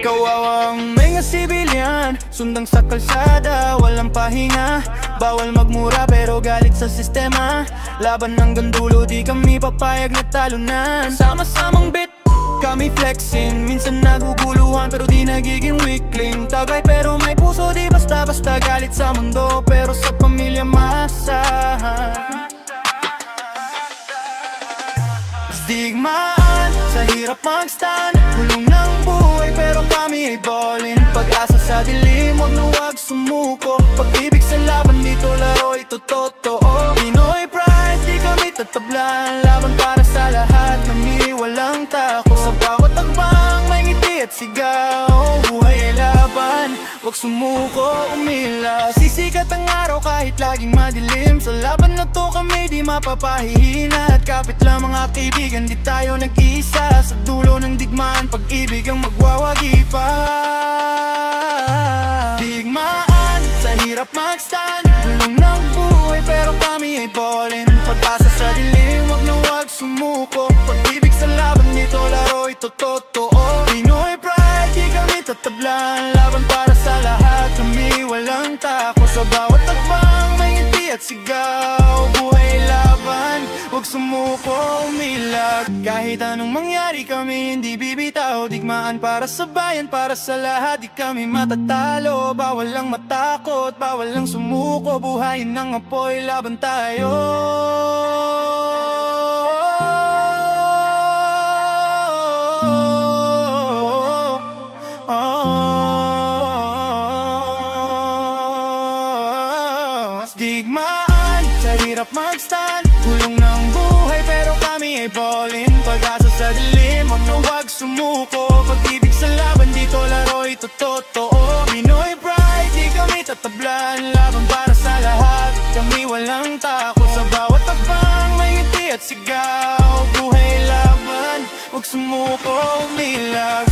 Kawawang may nga sibilyan, sundang sa kalsada, walang pahinga. Bawal magmura pero galit sa sistema. Laban hanggang dulo, di kami papayag na talunan. Sama-samang bit, kami flexing. Minsan naguguluhan pero di nagiging weakling. Tagay pero may puso, di basta-basta galit sa mundo, pero sa pamilya maasahan. Digmaan, sa hirap mag-stand, hulong ng buhay pero kami ay ballin. Pag-asa sa dilim, wag na wag sumuko. Pag-ibig sa laban, dito laro, ito totoo. Pinoy pride, di kami tatablan. Laban para sa lahat, kami walang takot. Sa bawat tagbang, may ngiti at sigaw. Buhay ay laban, wag sumuko, umilaw. Sisikat ang araw kahit laging madilim. Sa laban na to kami di mapapahihina. At kapit lang mga kaibigan, di tayo nag-iisa. Sa dulo ng digmaan, pag-ibig ang magwawagi pa. Digmaan, sa hirap mag-stand, hulong ng buhay pero kami ay ballin. Pag-asa sa dilim, wag na wag sumuko. Pag-ibig sa laban, dito laro, ito totoo. Pinoy pride, di kami tatablan. Laban para sa lahat, kami walang takot. Sa bawat tagbang, may ngiti at sigaw. Buhay laban, wag sumuko, umilag. Kahit anong mangyari, kami hindi bibitaw. Digmaan para sa bayan, para sa lahat, di kami matatalo. Bawal lang matakot, bawal lang sumuko. Buhayin ng apoy, laban tayo. Digmaan, sa hirap mag-stand, hulong ng buhay pero kami ay ballin. Pag-asa sa dilim, wag na wag sumuko. Pag-ibig sa laban, dito laro, ito totoo. Pinoy pride, di kami tatablan. Laban para sa lahat, kami walang takot. Sa bawat tagbang, may ngiti at sigaw. Buhay laban, wag sumuko, umilag.